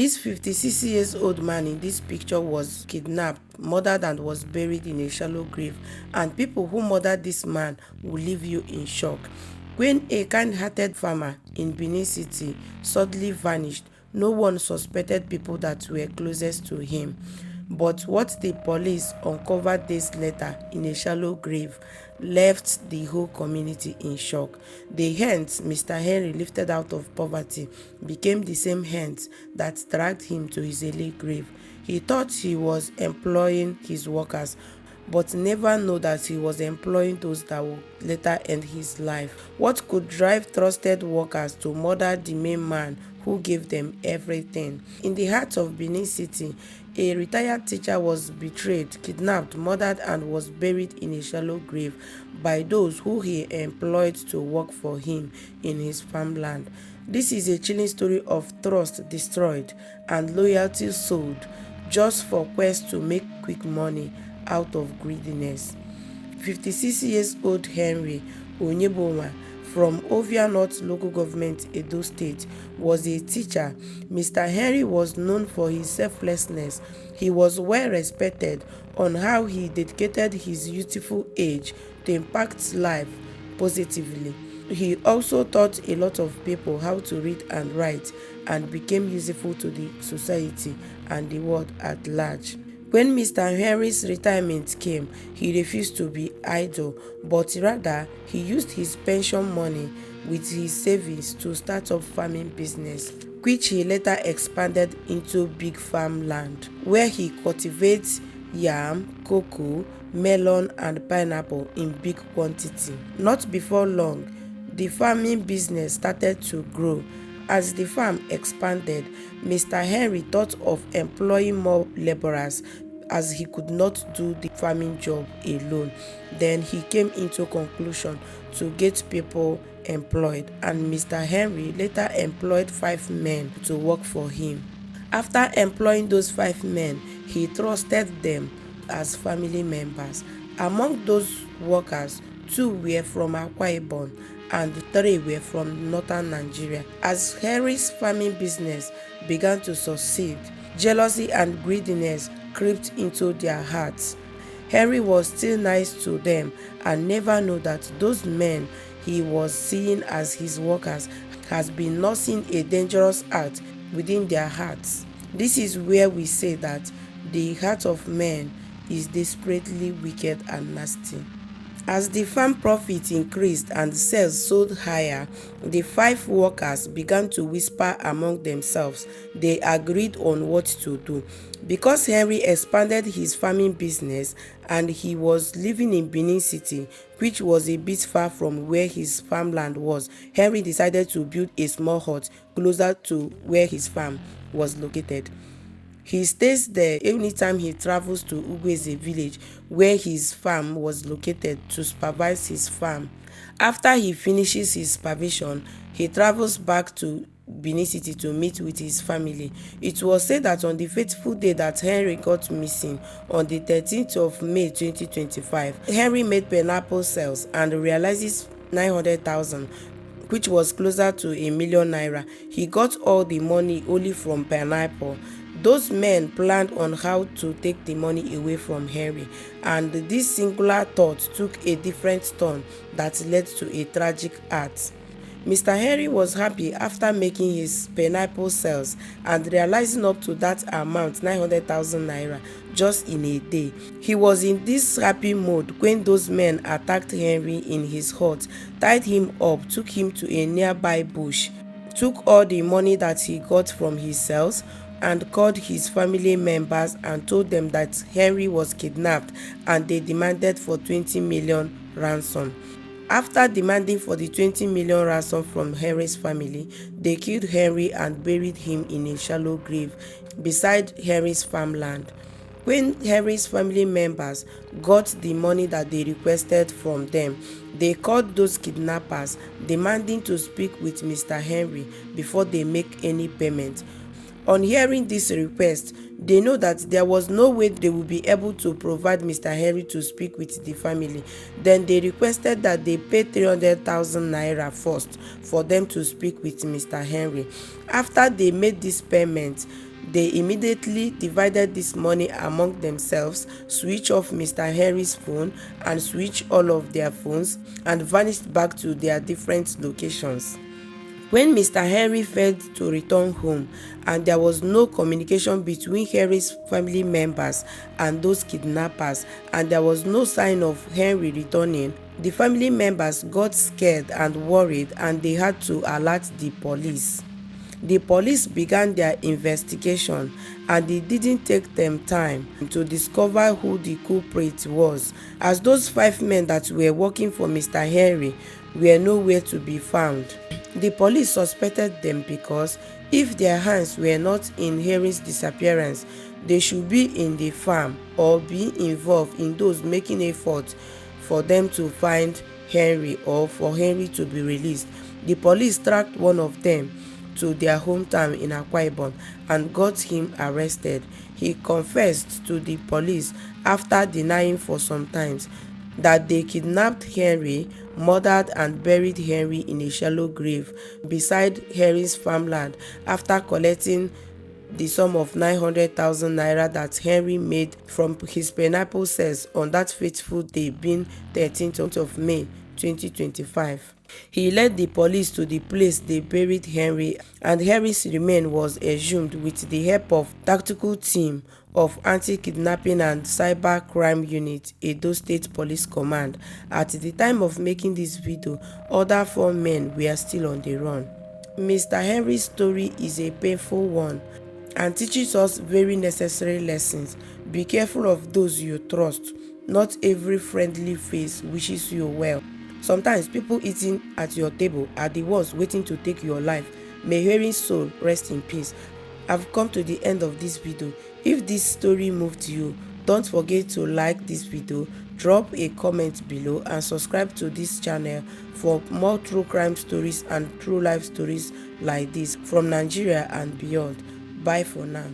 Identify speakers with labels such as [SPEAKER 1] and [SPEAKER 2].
[SPEAKER 1] This 56-year-old man in this picture was kidnapped, murdered, and was buried in a shallow grave, and people who murdered this man will leave you in shock. When a kind-hearted farmer in Benin City suddenly vanished, no one suspected people that were closest to him. But what the police uncovered days later in a shallow grave left the whole community in shock. The hands Mr. Henry lifted out of poverty became the same hands that dragged him to his early grave. He thought he was employing his workers, but never know that he was employing those that would later end his life. What could drive trusted workers to murder the main man who gave them everything? In the heart of Benin City, a retired teacher was betrayed, kidnapped, murdered, and was buried in a shallow grave by those who he employed to work for him in his farmland. This is a chilling story of trust destroyed and loyalty sold just for quest to make quick money out of greediness. 56-year-old Henry Onyegbnnwa from Ovia North Local Government, Edo State, was a teacher. Mr. Henry was known for his selflessness. He was well respected on how he dedicated his youthful age to impact life positively. He also taught a lot of people how to read and write and became useful to the society and the world at large. When Mr. Henry's retirement came, he refused to be idle, but rather he used his pension money with his savings to start up farming business, which he later expanded into big farmland, where he cultivates yam, cocoa, melon, and pineapple in big quantity. Not before long, the farming business started to grow. As the farm expanded, Mr. Henry thought of employing more laborers as he could not do the farming job alone. Then he came into conclusion to get people employed, and Mr. Henry later employed 5 men to work for him. After employing those 5 men, he trusted them as family members. Among those workers, 2 were from Akwa Ibom and 3 were from northern Nigeria. As Henry's farming business began to succeed, jealousy and greediness crept into their hearts. Henry was still nice to them and never knew that those men he was seeing as his workers has been nursing a dangerous act within their hearts. This is where we say that the heart of man is desperately wicked and nasty. As the farm profit increased and sales soared higher, the 5 workers began to whisper among themselves. They agreed on what to do. Because Henry expanded his farming business and he was living in Benin City, which was a bit far from where his farmland was, Henry decided to build a small hut closer to where his farm was located. He stays there anytime he travels to Ugweze village, where his farm was located, to supervise his farm. After he finishes his supervision, he travels back to Benin City to meet with his family. It was said that on the fateful day that Henry got missing, on the 13th of May 2025, Henry made pineapple sales and realizes 900,000, which was closer to ₦1 million. He got all the money only from pineapple. Those men planned on how to take the money away from Henry, and this singular thought took a different turn that led to a tragic act. Mr. Henry was happy after making his pineapple sales and realizing up to that amount, 900,000 naira, just in a day. He was in this happy mood when those men attacked Henry in his hut, tied him up, took him to a nearby bush, took all the money that he got from his sales, and called his family members and told them that Henry was kidnapped and they demanded for 20 million ransom. After demanding for the 20 million ransom from Henry's family, they killed Henry and buried him in a shallow grave beside Henry's farmland. When Henry's family members got the money that they requested from them, they called those kidnappers, demanding to speak with Mr. Henry before they make any payment. On hearing this request, They know that there was no way they would be able to provide Mr. Henry to speak with the family. Then they requested that they pay 300,000 naira first for them to speak with Mr. Henry. After they made this payment, they immediately divided this money among themselves, switched off Mr. Henry's phone and switched all of their phones, and vanished back to their different locations. When Mr. Henry failed to return home and there was no communication between Henry's family members and those kidnappers, and there was no sign of Henry returning, the family members got scared and worried, and they had to alert the police. The police began their investigation, and it didn't take them time to discover who the culprit was, as those 5 men that were working for Mr. Henry were nowhere to be found. The police suspected them because if their hands were not in Henry's disappearance, they should be in the farm or be involved in those making efforts for them to find Henry or for Henry to be released. The police tracked one of them to their hometown in Akwa Ibom and got him arrested. He confessed to the police after denying for some time that they kidnapped Henry, murdered and buried Henry in a shallow grave beside Henry's farmland after collecting the sum of 900,000 naira that Henry made from his pineapple sales on that fateful day being 13th of May 2025. He led the police to the place they buried Henry, and Henry's remains was exhumed with the help of tactical team of Anti-Kidnapping and Cyber Crime Unit, Edo State Police Command. At the time of making this video, other 4 men were still on the run. Mr. Henry's story is a painful one and teaches us very necessary lessons. Be careful of those you trust. Not every friendly face wishes you well. Sometimes people eating at your table are the ones waiting to take your life. May Henry's soul rest in peace. I've come to the end of this video. If this story moved you, don't forget to like this video, drop a comment below, and subscribe to this channel for more true crime stories and true life stories like this from Nigeria and beyond. Bye for now.